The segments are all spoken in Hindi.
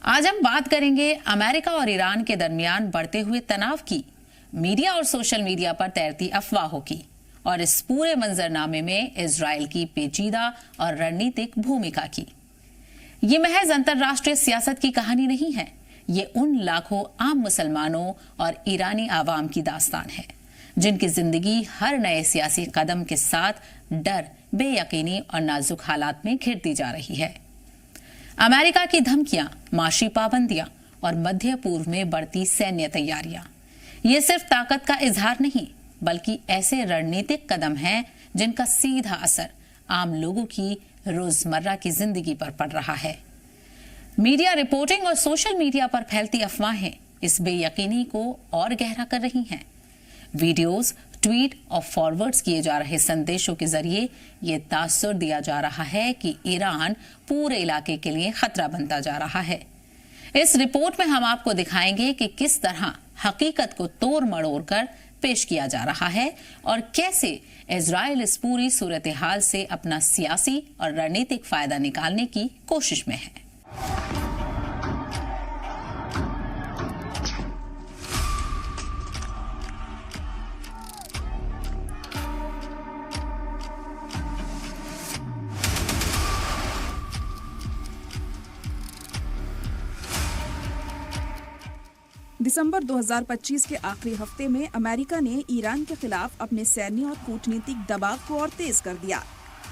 आज हम बात करेंगे अमेरिका और ईरान के दरमियान बढ़ते हुए तनाव की, मीडिया और सोशल मीडिया पर तैरती अफवाहों की और इस पूरे मंजरनामे में इजराइल की पेचीदा और रणनीतिक भूमिका की। ये महज अंतर्राष्ट्रीय सियासत की कहानी नहीं है, ये उन लाखों आम मुसलमानों और ईरानी आवाम की दास्तान है जिनकी जिंदगी हर नए सियासी कदम के साथ डर, बेयकीनी और नाजुक हालात में घिरती जा रही है। अमेरिका की धमकियां, माशी पाबंदियां और मध्य पूर्व में बढ़ती सैन्य तैयारियां, ये सिर्फ ताकत का इजहार नहीं बल्कि ऐसे रणनीतिक कदम हैं जिनका सीधा असर आम लोगों की रोजमर्रा की जिंदगी पर पड़ रहा है। मीडिया रिपोर्टिंग और सोशल मीडिया पर फैलती अफवाहें इस बेयकीनी को और गहरा कर रही हैं। वीडियोस, ट्वीट और फॉरवर्ड्स किए जा रहे संदेशों के जरिए ये तासुर दिया जा रहा है कि ईरान पूरे इलाके के लिए खतरा बनता जा रहा है। इस रिपोर्ट में हम आपको दिखाएंगे कि किस तरह हकीकत को तोड़ मड़ोड़ कर पेश किया जा रहा है और कैसे इजराइल इस पूरी सूरत हाल से अपना सियासी और रणनीतिक फायदा निकालने की कोशिश में है। दिसंबर 2025 के आखिरी हफ्ते में अमेरिका ने ईरान के खिलाफ अपने सैन्य और कूटनीतिक दबाव को और तेज कर दिया।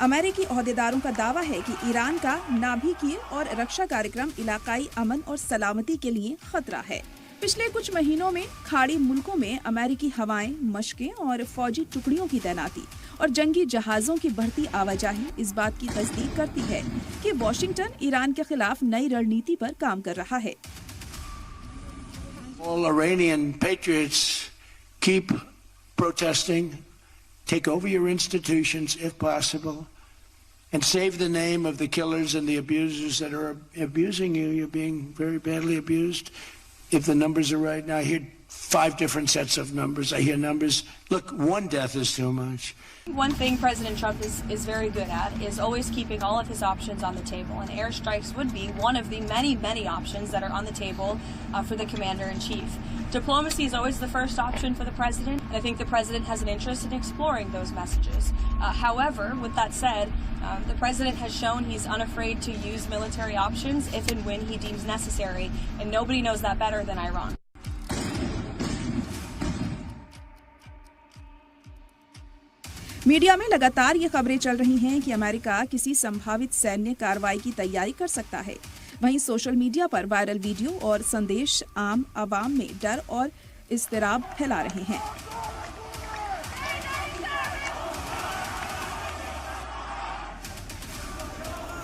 अमेरिकी ओहदेदारों का दावा है कि ईरान का नाभिकीय और रक्षा कार्यक्रम इलाकाई अमन और सलामती के लिए खतरा है। पिछले कुछ महीनों में खाड़ी मुल्कों में अमेरिकी हवाएं, मशकें और फौजी टुकड़ियों की तैनाती और जंगी जहाजों की बढ़ती आवाजाही इस बात की तस्दीक करती है कि वॉशिंगटन ईरान के खिलाफ नई रणनीति पर काम कर रहा है। All Iranian patriots keep protesting, take over your institutions if possible, and save the name of the killers and the abusers that are abusing you. You're being very badly abused. If the numbers are right now, I hear 5 different sets of numbers. I hear numbers. Look, one death is too much. One thing President Trump is very good at is always keeping all of his options on the table, and airstrikes would be one of the many options that are on the table for the commander-in-chief. Diplomacy is always the first option for the president, and I think the president has an interest in exploring those messages. However, with that said, the president has shown he's unafraid to use military options if and when he deems necessary, and nobody knows that better than Iran. Media में लगातार ये खबरें चल रही हैं कि अमेरिका किसी संभावित सैन्य कार्रवाई की तैयारी कर सकता है। वहीं सोशल मीडिया पर वायरल वीडियो और संदेश आम आवाम में डर और इज़्तिराब फैला रहे हैं।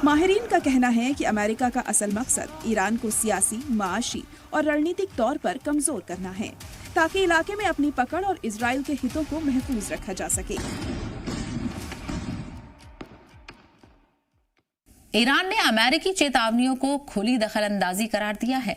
माहिरीन का कहना है कि अमेरिका का असल मकसद ईरान को सियासी, माशी और रणनीतिक तौर पर कमजोर करना है ताकि इलाके में अपनी पकड़ और इजराइल के हितों को महफूज रखा जा सके। ईरान ने अमेरिकी चेतावनियों को खुली दखलंदाजी करार दिया है।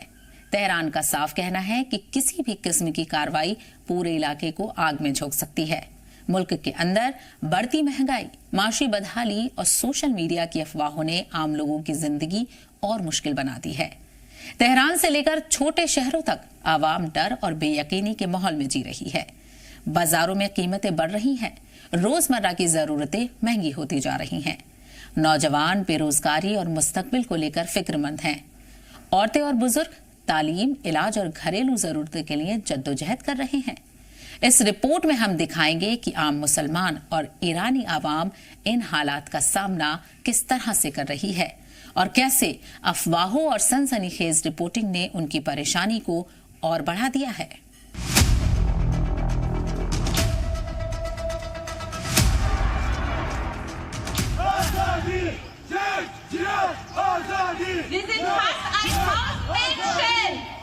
तेहरान का साफ कहना है कि किसी भी किस्म की कार्रवाई पूरे इलाके को आग में झोंक सकती है। मुल्क के अंदर बढ़ती महंगाई, माशी बदहाली और सोशल मीडिया की अफवाहों ने आम लोगों की जिंदगी और मुश्किल बना दी है। तेहरान से लेकर छोटे शहरों तक आवाम डर और बेयकीनी के माहौल में जी रही है। बाजारों में कीमतें बढ़ रही हैं, रोजमर्रा की जरूरतें महंगी होती जा रही हैं। नौजवान बेरोजगारी और मुस्तकबिल को लेकर फिक्रमंद हैं। औरतें और बुजुर्ग तालीम, इलाज और घरेलू जरूरतों के लिए जद्दोजहद कर रहे हैं। इस रिपोर्ट में हम दिखाएंगे कि आम मुसलमान और ईरानी आवाम इन हालात का सामना किस तरह से कर रही है और कैसे अफवाहों और सनसनीखेज रिपोर्टिंग ने उनकी परेशानी को और बढ़ा दिया है।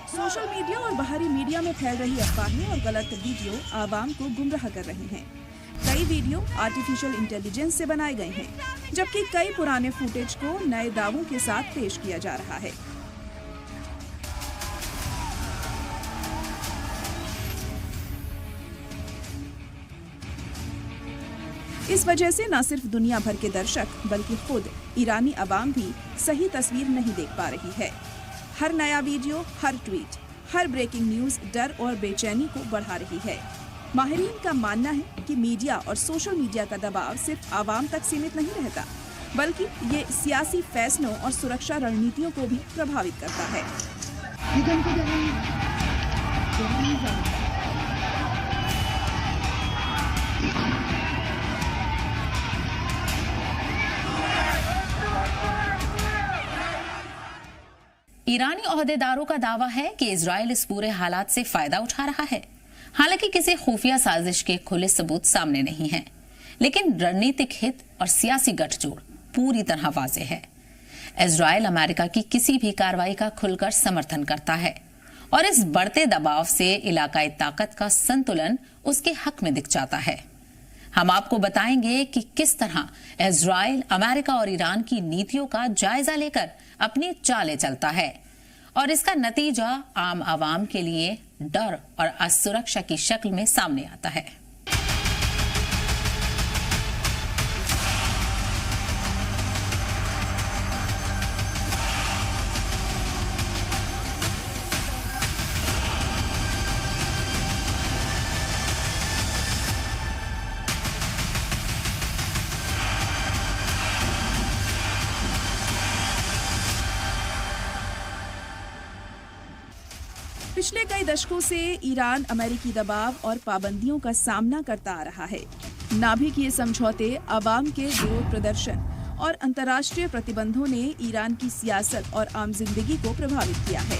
सोशल मीडिया और बाहरी मीडिया में फैल रही अफवाहें और गलत वीडियो आवाम को गुमराह कर रहे हैं। कई वीडियो आर्टिफिशियल इंटेलिजेंस से बनाए गए हैं, जबकि कई पुराने फुटेज को नए दावों के साथ पेश किया जा रहा है। इस वजह से न सिर्फ दुनिया भर के दर्शक बल्कि खुद ईरानी अवाम भी सही तस्वीर नहीं देख पा रही है। हर नया वीडियो, हर ट्वीट, हर ब्रेकिंग न्यूज डर और बेचैनी को बढ़ा रही है। माहिरीन का मानना है कि मीडिया और सोशल मीडिया का दबाव सिर्फ आवाम तक सीमित नहीं रहता, बल्कि ये सियासी फैसलों और सुरक्षा रणनीतियों को भी प्रभावित करता है। ईरानी ओहदेदारों का दावा है कि इजराइल इस पूरे हालात से फायदा उठा रहा है। हालांकि किसी खुफिया साजिश के खुले सबूत सामने नहीं हैं, लेकिन रणनीतिक हित और सियासी गठजोड़ पूरी तरह वाज़ेह है। इजराइल अमेरिका की किसी भी कार्रवाई का खुलकर समर्थन करता है और इस बढ़ते दबाव से इलाकाई ताकत का संतुलन उसके हक में दिख जाता है। हम आपको बताएंगे कि किस तरह इजराइल अमेरिका और ईरान की नीतियों का जायजा लेकर अपनी चालें चलता है और इसका नतीजा आम आवाम के लिए डर और असुरक्षा की शक्ल में सामने आता है। पिछले कई दशकों से ईरान अमेरिकी दबाव और पाबंदियों का सामना करता आ रहा है। नाभिकीय समझौते, आवाम के विरोध प्रदर्शन और अंतर्राष्ट्रीय प्रतिबंधों ने ईरान की सियासत और आम जिंदगी को प्रभावित किया है।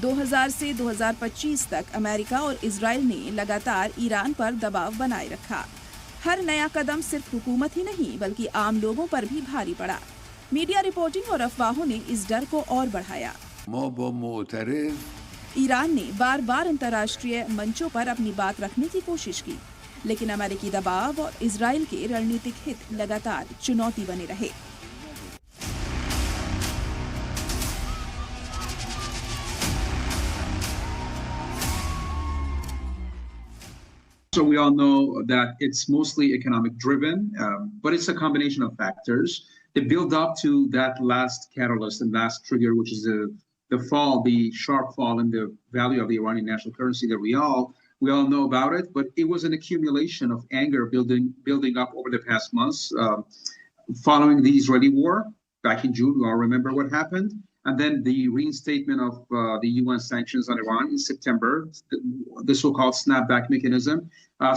2000 से 2025 तक अमेरिका और इजराइल ने लगातार ईरान पर दबाव बनाए रखा। हर नया कदम सिर्फ हुकूमत ही नहीं बल्कि आम लोगों पर भी भारी पड़ा। मीडिया रिपोर्टिंग और अफवाहों ने इस डर को और बढ़ाया। ईरान ने बार बार अंतर्राष्ट्रीय मंचों पर अपनी बात रखने की कोशिश की, लेकिन अमेरिकी दबाव और इजराइल के रणनीतिक हित लगातार चुनौती बने रहे। So we all know that it's mostly economic driven, but it's a combination of factors that build up to that last catalyst and last trigger, which is the fall, the sharp fall in the value of the Iranian national currency that we all know about it. But it was an accumulation of anger building up over the past months following the Israeli war back in June. We all remember what happened. And then the reinstatement of the UN sanctions on Iran in September, the so-called snapback mechanism.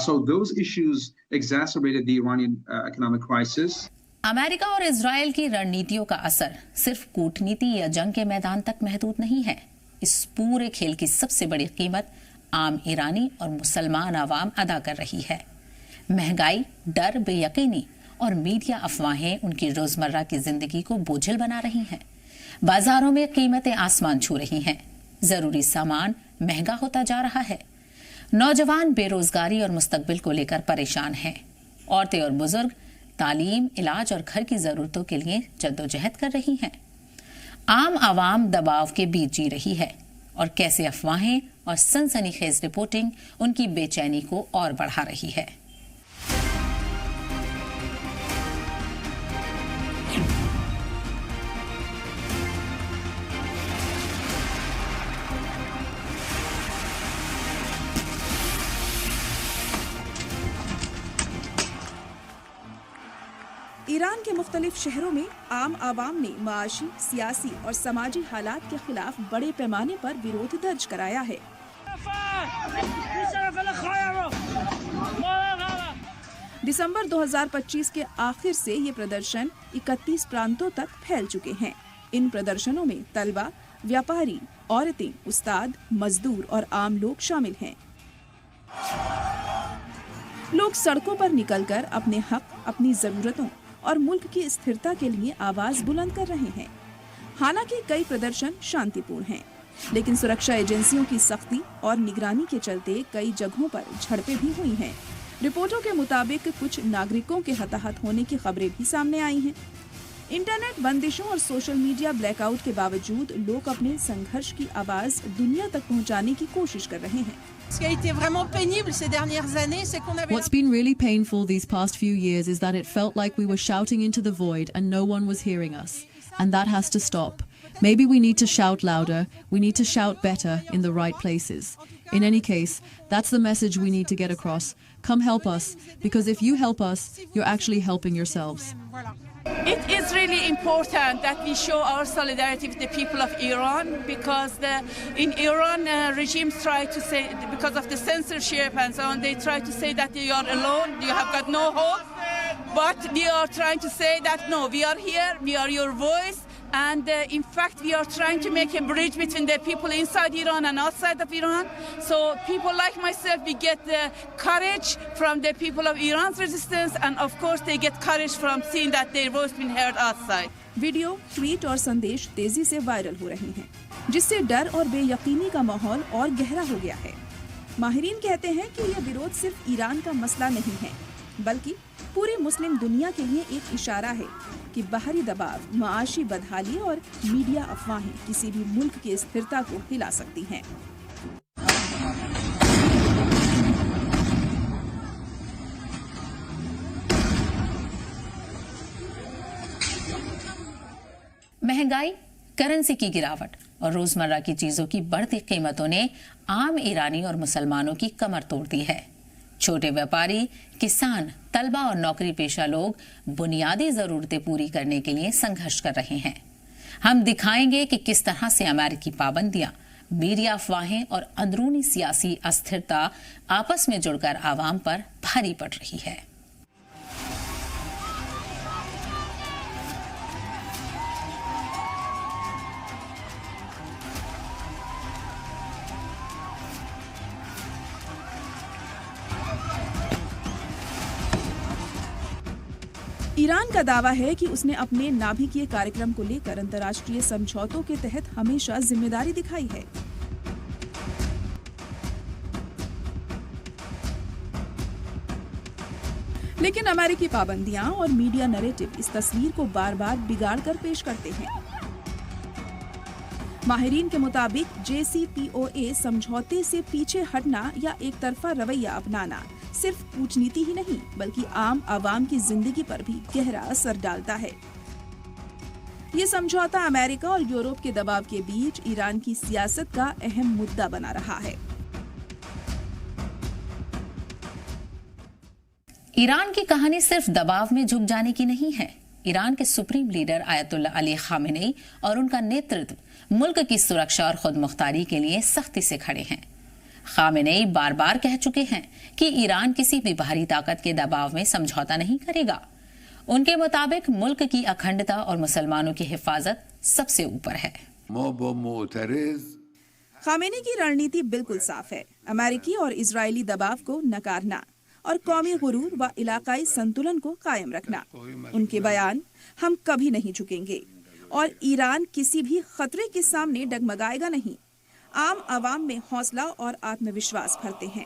So those issues exacerbated the Iranian economic crisis. America और इजराइल की रणनीतियों का असर सिर्फ कूटनीति या जंग के मैदान तक महदूद नहीं है। इस पूरे खेल की सबसे बड़ी कीमत आम ईरानी और मुसलमान आवाम अदा कर रही है। महंगाई, डर, बेयकीनी और मीडिया अफवाहें उनकी रोजमर्रा की जिंदगी को बोझिल बना रही हैं। बाजारों में कीमतें आसमान छू रही हैं। जरूरी सामान महंगा होता जा रहा है। नौजवान बेरोजगारी और मुस्तकबिल को लेकर परेशान हैं। औरतें और बुजुर्ग तालीम, इलाज और घर की जरूरतों के लिए जद्दोजहद कर रही हैं। आम आवाम दबाव के बीच जी रही है और कैसे अफवाहें और सनसनीखेज रिपोर्टिंग उनकी बेचैनी को और बढ़ा रही है। ईरान के मुख्तलिफ शहरों में आम आवाम ने माशी, सियासी और समाजी हालात के खिलाफ बड़े पैमाने पर विरोध दर्ज कराया है। दिसंबर 2025 के आखिर से ये प्रदर्शन 31 प्रांतों तक फैल चुके हैं। इन प्रदर्शनों में तलबा, व्यापारी, औरतें, उस्ताद, मजदूर और आम लोग शामिल हैं। लोग सड़कों पर निकलकर अपने हक, अपनी जरूरतों और मुल्क की स्थिरता के लिए आवाज बुलंद कर रहे हैं। हालांकि कई प्रदर्शन शांतिपूर्ण हैं, लेकिन सुरक्षा एजेंसियों की सख्ती और निगरानी के चलते कई जगहों पर झड़पें भी हुई हैं। रिपोर्टों के मुताबिक कुछ नागरिकों के हताहत होने की खबरें भी सामने आई हैं। इंटरनेट बंदिशों और सोशल मीडिया ब्लैकआउट के बावजूद लोग अपने संघर्ष की आवाज दुनिया तक पहुंचाने की कोशिश कर रहे हैं। What's been really painful these past few years is that it felt like we were shouting into the void and no one was hearing us. And that has to stop. Maybe we need to shout louder, we need to shout better in the right places. In any case, that's the message we need to get across. Come help us, because if you help us, you're actually helping yourselves. It is really important that we show our solidarity with the people of Iran, because in Iran regimes try to say, because of the censorship and so on, they try to say that you are alone, you have got no hope. But we are trying to say that no, we are here, we are your voice. And in fact, we are trying to make a bridge between the people inside Iran and outside of Iran. So people like myself, we get the courage from the people of Iran's resistance, and of course they get courage from seeing that their voice been heard outside. Video, tweet और संदेश तेजी से वायरल हो रहे हैं, जिससे डर और बेयकीनी का माहौल और गहरा हो गया है। माहिरीन कहते हैं कि यह विरोध सिर्फ ईरान का मसला नहीं है, बल्कि पूरी मुस्लिम दुनिया के लिए एक इशारा है कि बाहरी दबाव, माशी बदहाली और मीडिया अफवाहें किसी भी मुल्क की स्थिरता को हिला सकती हैं। महंगाई, करेंसी की गिरावट और रोजमर्रा की चीजों की बढ़ती कीमतों ने आम ईरानी और मुसलमानों की कमर तोड़ दी है। छोटे व्यापारी, किसान, तलबा और नौकरी पेशा लोग बुनियादी जरूरतें पूरी करने के लिए संघर्ष कर रहे हैं। हम दिखाएंगे कि किस तरह से अमेरिकी पाबंदियां, मीडिया अफवाहें और अंदरूनी सियासी अस्थिरता आपस में जुड़कर आवाम पर भारी पड़ रही है। ईरान का दावा है कि उसने अपने नाभिकीय कार्यक्रम को लेकर अंतर्राष्ट्रीय समझौतों के तहत हमेशा जिम्मेदारी दिखाई है। लेकिन अमेरिकी पाबंदियां और मीडिया नैरेटिव इस तस्वीर को बार बार बिगाड़ कर पेश करते हैं। माहिरीन के मुताबिक JCPOA समझौते से पीछे हटना या एक तरफा रवैया अपनाना सिर्फ कूटनीति ही नहीं, बल्कि आम आवाम की जिंदगी पर भी गहरा असर डालता है। ये समझौता अमेरिका और यूरोप के दबाव के बीच ईरान की सियासत का अहम मुद्दा बना रहा है। ईरान की कहानी सिर्फ दबाव में झुक जाने की नहीं है। ईरान के supreme leader Ayatollah Ali Khamenei और उनका नेतृत्व मुल्क की सुरक्षा और खुद मुख्तारी के लिए सख्ती से खड़े हैं। खामेनी बार बार कह चुके हैं कि ईरान किसी भी बाहरी ताकत के दबाव में समझौता नहीं करेगा। उनके मुताबिक मुल्क की अखंडता और मुसलमानों की हिफाजत सबसे ऊपर है। खामेनी की रणनीति बिल्कुल साफ है, अमेरिकी और इजरायली दबाव को नकारना और कौमी गुरूर व इलाकाई संतुलन को कायम रखना। उनके बयान, हम कभी नहीं झुकेंगे और ईरान किसी भी खतरे के सामने डगमगाएगा नहीं, आम आवाम में हौसला और आत्मविश्वास भरते हैं।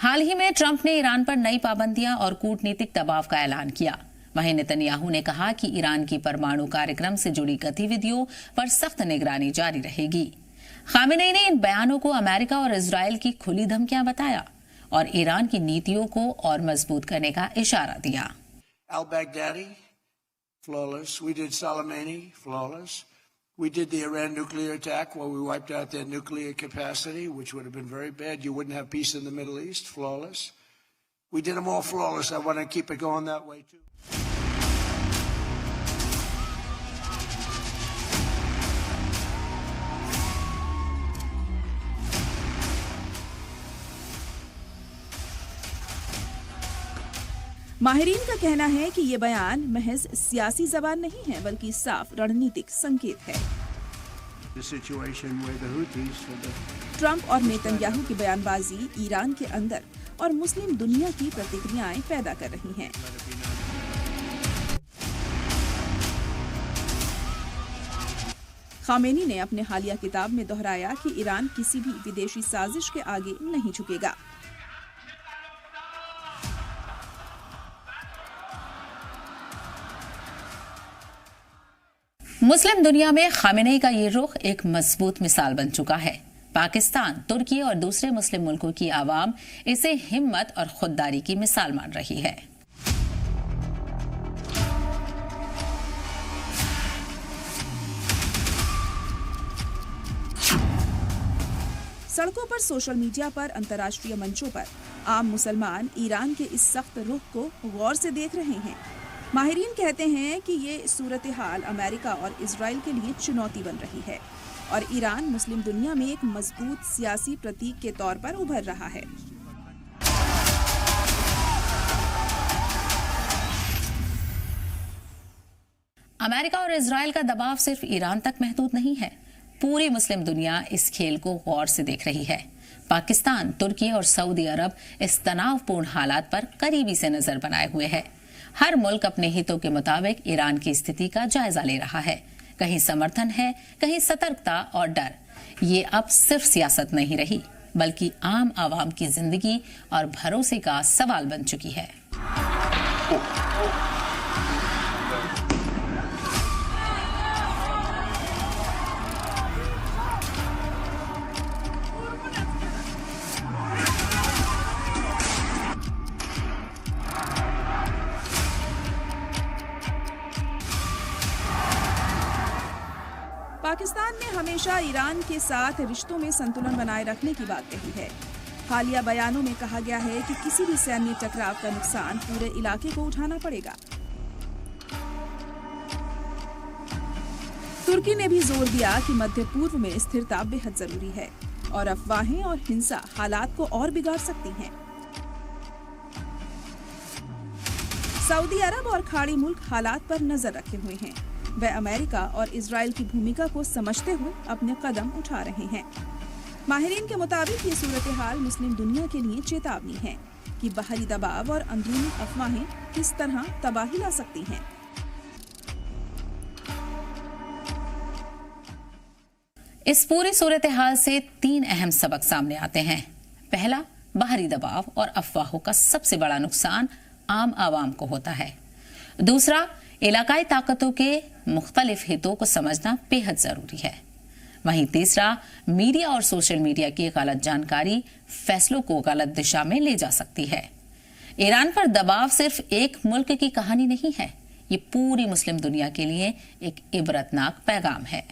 हाल ही में ट्रंप ने ईरान पर नई पाबंदियां और कूटनीतिक दबाव का ऐलान किया। वहीं नेतन्याहू ने कहा कि ईरान की परमाणु कार्यक्रम से जुड़ी गतिविधियों पर सख्त निगरानी जारी रहेगी। खामेनी ने इन बयानों को अमेरिका और इजरायल की खुली धमकियां बताया और ईरान की नीतियों को और मजबूत करने का इशारा दिया। Al-Baghdadi, flawless. We did Soleimani, flawless. We did the Iran nuclear attack where we wiped out their nuclear capacity, which would have been very bad. You wouldn't have peace in the Middle East, flawless. We did them all flawless. I want to keep it going that way too. माहिरीन का कहना है कि ये बयान महज सियासी ज़बान नहीं है, बल्कि साफ रणनीतिक संकेत है। ट्रंप और नेतन्याहू की बयानबाजी ईरान के अंदर और मुस्लिम दुनिया की प्रतिक्रियाएं पैदा कर रही हैं। खामेनी ने अपने हालिया किताब में दोहराया कि ईरान किसी भी विदेशी साजिश के आगे नहीं झुकेगा। मुस्लिम दुनिया में खामेनी का ये रुख एक मजबूत मिसाल बन चुका है। पाकिस्तान, तुर्की और दूसरे मुस्लिम मुल्कों की आवाम इसे हिम्मत और खुददारी की मिसाल मान रही है। सड़कों पर, सोशल मीडिया पर, अंतर्राष्ट्रीय मंचों पर आम मुसलमान ईरान के इस सख्त रुख को गौर से देख रहे हैं। माहिरीन कहते हैं कि ये सूरत हाल अमेरिका और इजराइल के लिए चुनौती बन रही है और ईरान मुस्लिम दुनिया में एक मजबूत सियासी प्रतीक के तौर पर उभर रहा है। अमेरिका और इजराइल का दबाव सिर्फ ईरान तक महदूद नहीं है। पूरी मुस्लिम दुनिया इस खेल को गौर से देख रही है। पाकिस्तान, तुर्की और सऊदी अरब इस तनावपूर्ण हालात पर करीबी से नजर बनाए हुए है। हर मुल्क अपने हितों के मुताबिक ईरान की स्थिति का जायजा ले रहा है। कहीं समर्थन है, कहीं सतर्कता और डर। ये अब सिर्फ सियासत नहीं रही, बल्कि आम आवाम की जिंदगी और भरोसे का सवाल बन चुकी है। पाकिस्तान ने हमेशा ईरान के साथ रिश्तों में संतुलन बनाए रखने की बात कही है। हालिया बयानों में कहा गया है कि किसी भी सैन्य टकराव का नुकसान पूरे इलाके को उठाना पड़ेगा। तुर्की ने भी जोर दिया कि मध्य पूर्व में स्थिरता बेहद जरूरी है और अफवाहें और हिंसा हालात को और बिगाड़ सकती हैं। सऊदी अरब और खाड़ी मुल्क हालात पर नजर रखे हुए हैं। वे अमेरिका और इजराइल की भूमिका को समझते हुए अपने कदम उठा रहे हैं। माहिरीन के मुताबिक ये सूरत हाल मुस्लिम दुनिया के लिए चेतावनी है कि बाहरी दबाव और अंदरूनी अफवाहें किस तरह तबाही ला सकती हैं। इस पूरी सूरत हाल से 3 अहम सबक सामने आते हैं। पहला, बाहरी दबाव और अफवाहों का सबसे बड़ा नुकसान आम आवाम को होता है। दूसरा, इलाकाई ताकतों के मुख्तलिफ हितों को समझना बेहद जरूरी है। वहीं तीसरा, मीडिया और सोशल मीडिया की गलत जानकारी फैसलों को गलत दिशा में ले जा सकती है। ईरान पर दबाव सिर्फ एक मुल्क की कहानी नहीं है, ये पूरी मुस्लिम दुनिया के लिए एक इबरतनाक पैगाम है।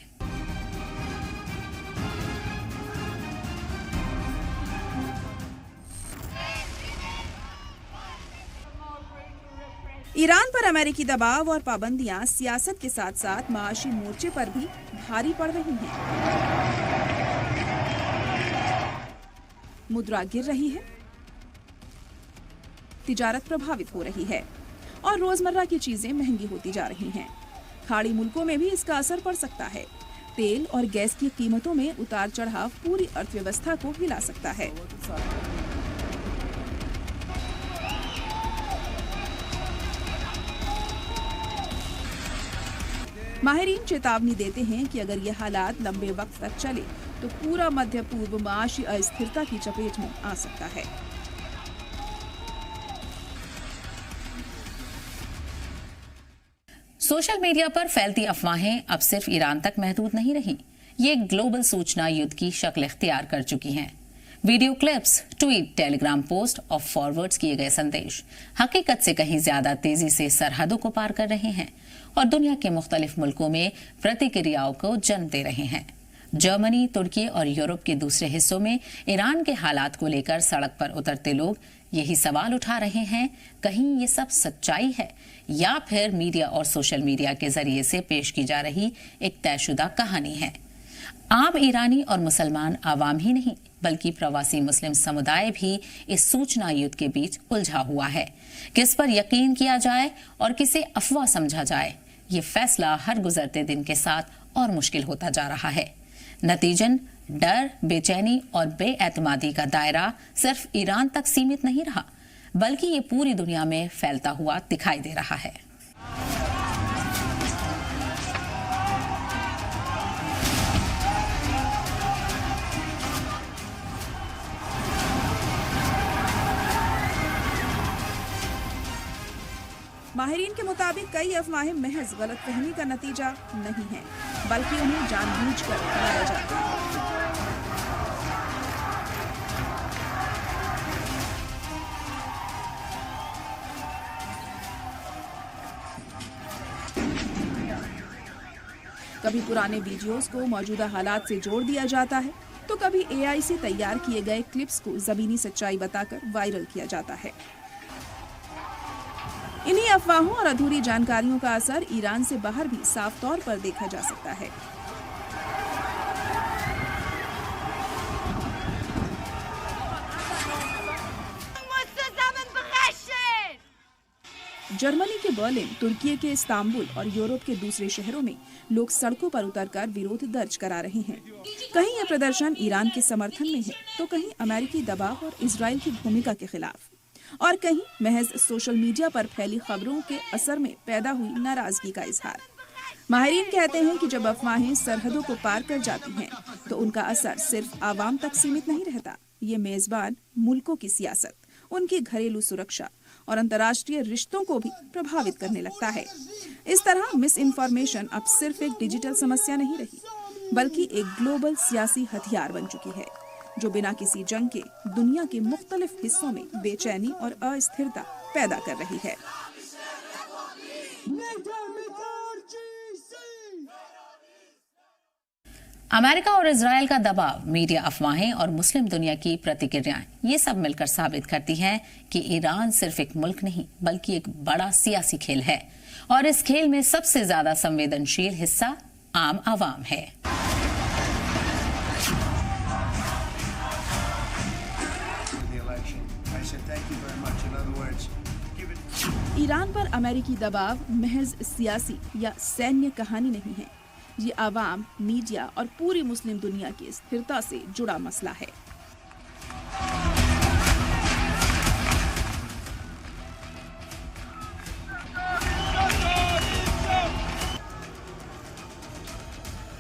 ईरान पर अमेरिकी दबाव और पाबंदियां सियासत के साथ साथ माशी मोर्चे पर भी भारी पड़ रही हैं। मुद्रा गिर रही है, तिजारत प्रभावित हो रही है और रोजमर्रा की चीजें महंगी होती जा रही हैं। खाड़ी मुल्कों में भी इसका असर पड़ सकता है। तेल और गैस की कीमतों में उतार चढ़ाव पूरी अर्थव्यवस्था को हिला सकता है। माहिरीन चेतावनी देते हैं कि अगर ये हालात लंबे वक्त तक चले तो पूरा मध्य पूर्व माशी अस्थिरता की चपेट में आ सकता है। सोशल मीडिया पर फैलती अफवाहें अब सिर्फ ईरान तक महदूद नहीं रही, ये ग्लोबल सूचना युद्ध की शक्ल इख्तियार कर चुकी हैं। Video clips, tweet, Telegram post और फॉरवर्ड्स किए गए संदेश हकीकत से कहीं ज्यादा तेजी से सरहदों को पार कर रहे हैं और दुनिया के मुख्तलिफ मुल्कों में प्रतिक्रियाओं को जन्म दे रहे हैं। जर्मनी, तुर्की और यूरोप के दूसरे हिस्सों में ईरान के हालात को लेकर सड़क पर उतरते लोग यही सवाल उठा रहे हैं, कहीं ये सब सच्चाई है या फिर मीडिया और सोशल मीडिया के जरिए से पेश की जा रही एक तयशुदा कहानी है। आम ईरानी और मुसलमान आवाम ही नहीं बल्कि प्रवासी मुस्लिम समुदाय भी इस सूचना युद्ध के बीच उलझा हुआ है। किस पर यकीन किया जाए और किसे अफवाह समझा जाए, ये फैसला हर गुजरते दिन के साथ और मुश्किल होता जा रहा है। नतीजन डर, बेचैनी और बेएतमादी का दायरा सिर्फ ईरान तक सीमित नहीं रहा, बल्कि ये पूरी दुनिया में फैलता हुआ दिखाई दे रहा है। माहिरीन के मुताबिक कई अफवाहें महज गलतफहमी का नतीजा नहीं है, बल्कि उन्हें जानबूझकर फैलाया जाता है। कभी पुराने वीडियोस को मौजूदा हालात से जोड़ दिया जाता है, तो कभी AI से तैयार किए गए क्लिप्स को ज़मीनी सच्चाई बताकर वायरल किया जाता है। इन्हीं अफवाहों और अधूरी जानकारियों का असर ईरान से बाहर भी साफ तौर पर देखा जा सकता है। जर्मनी के बर्लिन, तुर्की के इस्तांबुल और यूरोप के दूसरे शहरों में लोग सड़कों पर उतरकर विरोध दर्ज करा रहे हैं। कहीं ये प्रदर्शन ईरान के समर्थन में है, तो कहीं अमेरिकी दबाव और इजराइल की भूमिका के खिलाफ, और कहीं महज सोशल मीडिया पर फैली खबरों के असर में पैदा हुई नाराजगी का इजहार। माहिरीन कहते हैं कि जब अफवाहें सरहदों को पार कर जाती हैं, तो उनका असर सिर्फ आवाम तक सीमित नहीं रहता। ये मेजबान मुल्कों की सियासत, उनकी घरेलू सुरक्षा और अंतर्राष्ट्रीय रिश्तों को भी प्रभावित करने लगता है। इस तरह मिस इन्फॉर्मेशन अब सिर्फ एक डिजिटल समस्या नहीं रही, बल्कि एक ग्लोबल सियासी हथियार बन चुकी है, जो बिना किसी जंग के दुनिया के मुख्तलिफ हिस्सों में बेचैनी और अस्थिरता पैदा कर रही है। अमेरिका और इजराइल का दबाव, मीडिया अफवाहें और मुस्लिम दुनिया की प्रतिक्रियाएं, ये सब मिलकर साबित करती हैं कि ईरान सिर्फ एक मुल्क नहीं बल्कि एक बड़ा सियासी खेल है, और इस खेल में सबसे ज्यादा संवेदनशील हिस्सा आम आवाम है। ईरान पर अमेरिकी दबाव महज सियासी या सैन्य कहानी नहीं है, ये आवाम, मीडिया और पूरी मुस्लिम दुनिया की स्थिरता से जुड़ा मसला है।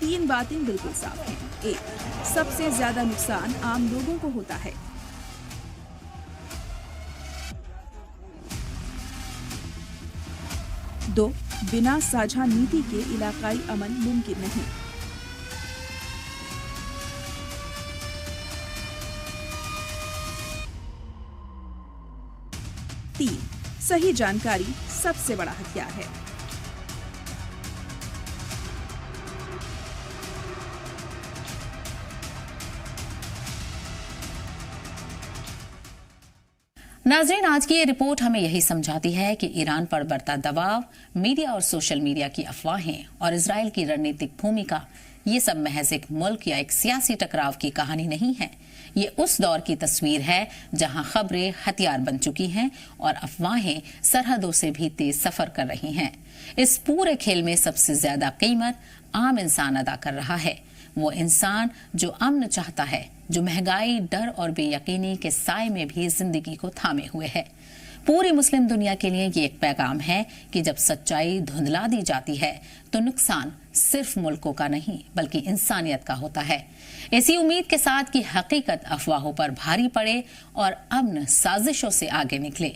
तीन बातें बिल्कुल साफ हैं। 1. सबसे ज्यादा नुकसान आम लोगों को होता है। 2. बिना साझा नीति के इलाकाई अमन मुमकिन नहीं। 3. सही जानकारी सबसे बड़ा हथियार है। नाज़रीन, आज की ये रिपोर्ट हमें यही समझाती है कि ईरान पर बढ़ता दबाव, मीडिया और सोशल मीडिया की अफवाहें और इजराइल की रणनीतिक भूमिका, ये सब महज एक मुल्क या एक सियासी टकराव की कहानी नहीं है। ये उस दौर की तस्वीर है जहां खबरें हथियार बन चुकी हैं और अफवाहें सरहदों से भी तेज सफर कर रही हैं। इस पूरे खेल में सबसे ज्यादा कीमत आम इंसान अदा कर रहा है। वो इंसान जो अमन चाहता है, जो महंगाई, डर और बेयकीनी के साए में भी जिंदगी को थामे हुए है। पूरी मुस्लिम दुनिया के लिए ये एक पैगाम है कि जब सच्चाई धुंधला दी जाती है तो नुकसान सिर्फ मुल्कों का नहीं बल्कि इंसानियत का होता है। इसी उम्मीद के साथ कि हकीकत अफवाहों पर भारी पड़े और अमन साजिशों से आगे निकले।